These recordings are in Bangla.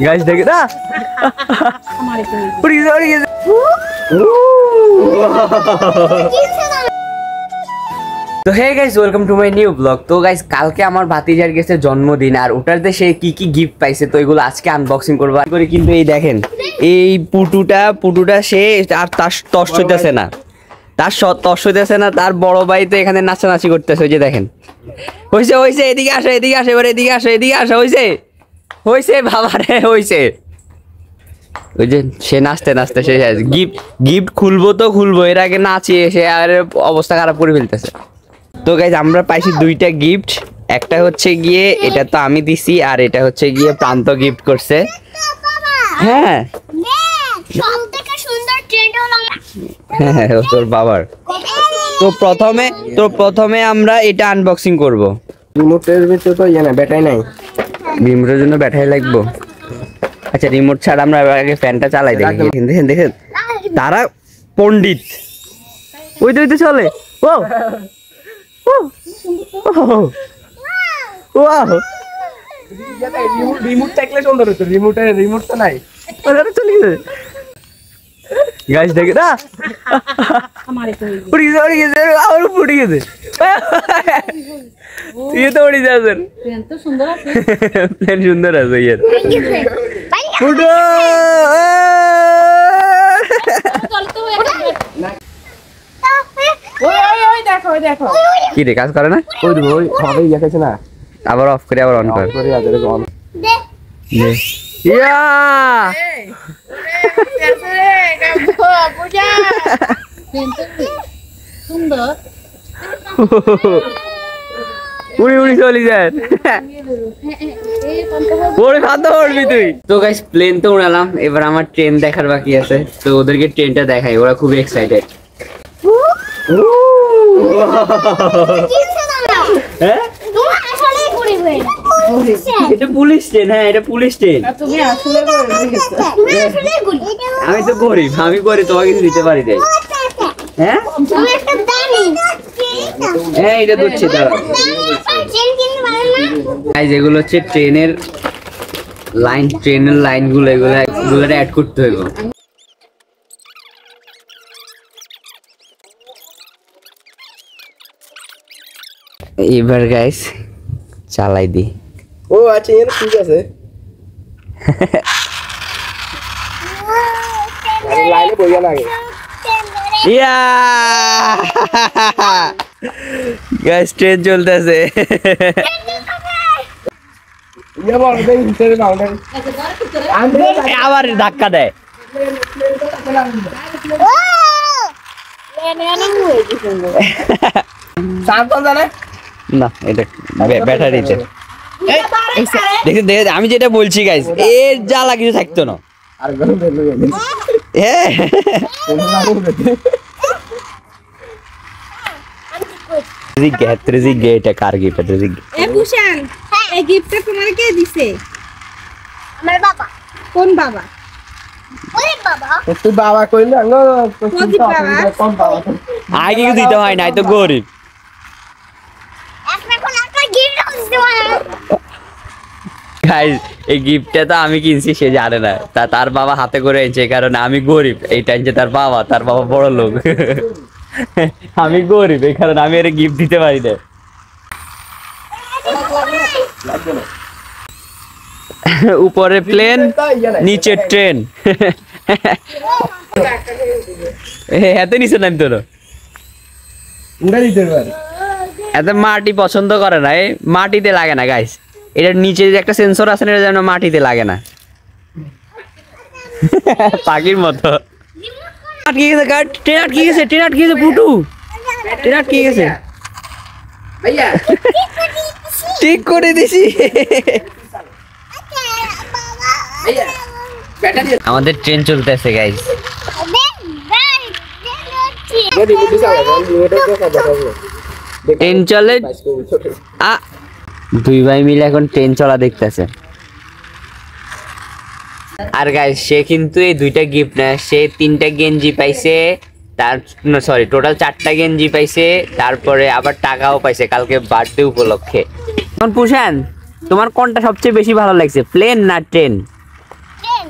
গাইস দেখে না উড়ে গেছে তো hey guys welcome to my new blog. তো গাইস কালকে আমার ভাতিজার গেছে জন্মদিন, আর ওটাতে সে কি কি গিফট পাইছে তো এগুলো আজকে আনবক্সিং করবো করে। কিন্তু এই দেখেন এই পুটুটা সে আর তার তস হইতেছে না, তার বড় ভাই তো এখানে নাচানাচি করতেছে। ওই যে দেখেন হইছে এদিকে আসো এবার এদিকে আসো হইছে বাবারে হইছে। ওই যে সে নাচতে সে গিফট খুলবো এর আগে নাচিয়ে সে আর অবস্থা খারাপ করে ফেলতেছে। তো গাইজ আমরা পাইছি দুইটা গিফট, একটা হচ্ছে গিয়ে এটা তো আমি দিছি, আর এটা হচ্ছে গিয়ে প্রান্ত গিফট করছে। হ্যাঁ হ্যাঁ তোর বাবার। তো প্রথমে আমরা এটা আনবক্সিং করব। রিমোটের ভিতরে তো ইয়ে না, ব্যাটারি নাই। রিমোটের জন্য ব্যাটারি লাগবে। আচ্ছা রিমোট ছাড়া আমরা আগে ফ্যানটা চালাই দেখি। দেখেন তারা পণ্ডিত ওই তো চলে। ও রিমোট থাকলে সুন্দর হতো, রিমোট তো নাই। চলে গেছে গাইস দেখে না উড়ে গেছে আবার উড়ে গেছে। তুই তো উড়ে যাচ্ছেন, প্লেন সুন্দর আছে ইয়ার উঠো। কি রে কাজ করে না? ওই সবাই দেখাচ্ছে না, আবার অফ করে আবার অন করে। ইয়া উড়ি চলে যায় ওরে খাদ্য উড়বি তুই। তো গাইস প্লেন তো উড়ালাম, এবার আমার ট্রেন দেখার বাকি আছে। তো ওদেরকে ট্রেনটা দেখাই, ওরা খুবই এক্সাইটেড। হ্যাঁ এটা পুলিশ ট্রেন। হ্যাঁ এটা পুলিশ ট্রেন। আমি তো গরিব, তোমাকে কিছু দিতে পারি নাই। হ্যাঁ হ্যাঁ এটা দিচ্ছি তারা। যেগুলো হচ্ছে ট্রেনের লাইনগুলো এগুলো অ্যাড করতে হইব। এবার গাইস চালাই দি। ও আচ্ছা এর ঠিক আছে। আরে লাইনে বইয়া লাগে। ইয়া গাইস ট্রেন চলতেছে। ইয়া বল দেই ভিতরে বাউন্ডারি আবার ধাক্কা দেয়। না এটা ব্যাটারিতে। দেখেন আমি যেটা বলছি গাইস, এর জ্বালা কিছু থাকতো না। কার গিফট? এই গিফটটা তোমার কে দিছে? আমার বাবা। কোন বাবা? ওই বাবা। তুই বাবা কইলা না? কোন বাবা? আগে কিছু দিতে হয় না, তো গরিব। এখন একটা গিফট দিতে হয়। গাইস এই গিফটটা তো আমি কিনছি, সে জানে না। তার বাবা হাতে করে এনেছে, কারণ আমি গরিব। এইটা এনেছে তার বাবা বড় লোক। আমি গরিব এই কারণে আমি এর গিফট দিতে পারি না। উপরে প্লেন নিচে ট্রেন। এত নিচে নাম তো এত মাটি পছন্দ করে না, এই মাটিতে লাগে না গাইস। এটার নিচে যে একটা সেন্সর আছে না, এটা যেন মাটিতে লাগে না। পাখির মতো ট্রেন আটকে গেছে পুটু, ট্রেন আটকে গেছে। ঠিক করে দিছি। আমাদের ট্রেন চলতেছে গাইস। ট্রেন চলে, দুই ভাই মিলে এখন ট্রেন চলা দেখতেছে। আর গাইস সে কিন্তু এই দুইটা গিফট না, সে 3টা গেঞ্জি পাইছে, টোটাল 4টা গেঞ্জি পাইছে, তারপরে আবার টাকাও পাইছে কালকে বার্থডে উপলক্ষে। এখন পুষান তোমার কোনটা সবচেয়ে বেশি ভালো লাগছে, প্লেন না ট্রেন? ট্রেন।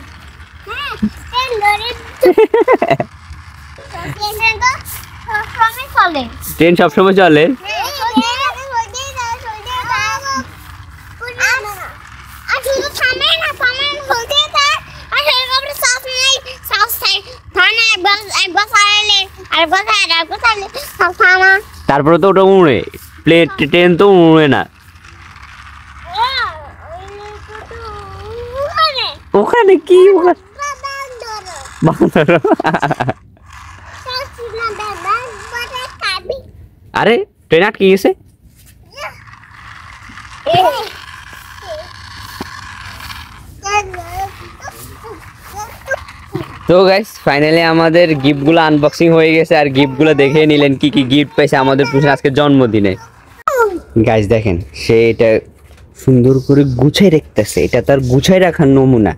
হ্যাঁ, ট্রেন ধরে। ট্রেন তো সবসময় চলে। ট্রেন সবসময় চলে। তারপরে তো ওটা উড়ে, প্লেন ট্রেন তো উড়ে না। ওখানে কি বান্দর? আরে ট্রেন আটকে গেছে। তো গাইস ফাইনালি আমাদের গিফটগুলো আনবক্সিং হয়ে গেছে, আর গিফটগুলো দেখে নিলেন কি কি গিফট পাইছে আমাদের পুষেন আজকে জন্মদিনে। গাইস দেখেন সে এটা সুন্দর করে গুছাই রাখতেছে, এটা তার গুছাই রাখার নমুনা।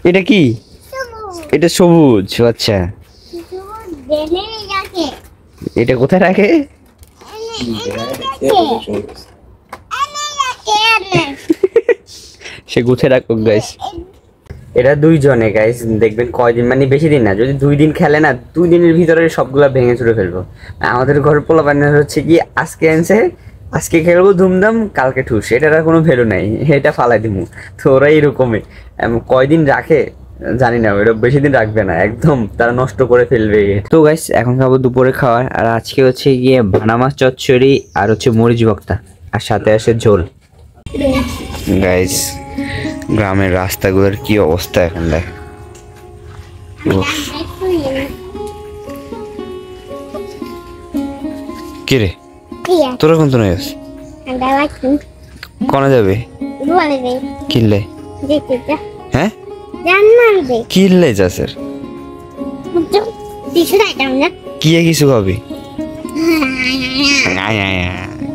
এটা কি? এটা সবুজ। আচ্ছা এটা কোথায় রাখে? সে গুছে রাখুক গাইস। এটা 2 জনে গাইস, দেখবেন কয়দিন মানে বেশি দিন না, যদি 2 দিন খেলে না 2 দিনের ভিতরে সবগুলা ভেঙে চুরে ফেলবো। আমাদের ঘরের পোলা বানিয়ে হচ্ছে কি আজকে আনছে, আজকে খেলবো ধুমধাম, কালকে ঠুস, এটার আর কোনো ভ্যালু নাই, এটা ফালাই দিমু। তো ওরা এরকমই কয়দিন রাখে জানি না, ওরা বেশি দিন রাখবে না, একদম তারা নষ্ট করে ফেলবে। তো গাইস এখন খাবো দুপুরে খাওয়ার, আর আজকে হচ্ছে গিয়ে ভানা মাছ চচ্চড়ি আর হচ্ছে মরিচ ভর্তা, আর সাথে আসে ঝোল। গাইস গ্রামের রাস্তাগুলোর কি অবস্থা এখন দেখ। কি রে তোরা কোন তো নয় কোনে যাবে? কিনলে? হ্যাঁ কিনলে যা স্যার কি কিছু খাবি?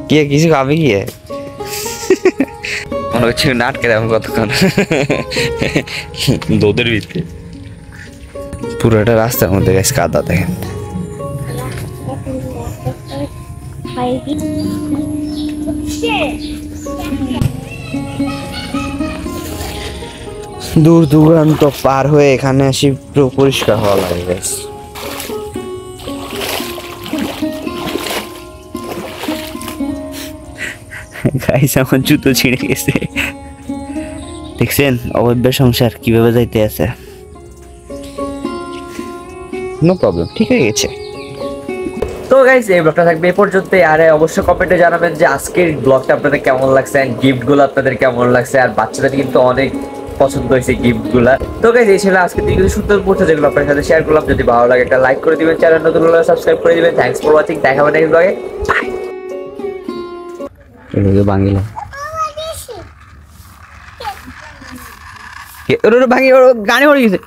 কি কিছু খাবি? কি মনে হচ্ছে নাটকে দেখো কতক্ষণ দোদের ভিতরে পুরোটা রাস্তার মধ্যে গেছে কাদা। দেখেন দূর দূরান্ত পার হয়ে এখানে আসি পুরো পরিষ্কার হওয়া লাগে গাইস। গাইস আমার জুতো ছিঁড়ে গেছে, দেখছেন অবৈধ সংসার কিভাবে যাইতে আছে। নো প্রবলেম, ঠিক হয়ে গেছে। তো গাইস এই ব্লগটা থাকবে এই পর্যন্তই, আর অবশ্যই কমেন্টে জানাবেন যে আজকের ব্লগটা আপনাদের কেমন লাগছে, আর গিফটগুলো আপনাদের কেমন লাগছে, আর বাচ্চাদের কিন্তু অনেক পছন্দ হয়েছে গিফটগুলো। তো গাইস এই ছিল আজকে কিছু সুন্দর মুহূর্ত যেগুলো আপনাদের সাথে শেয়ার করলাম। যদি ভালো লাগে একটা লাইক করে দিবেন, চ্যানেল নতুন হলে সাবস্ক্রাইব করে দিবেন। থ্যাঙ্কস ফর ওয়াচিং, দেখা হবে নেক্সট ব্লগে। বাই। বাংলা ভাঙি গানে পড়ে গেছে।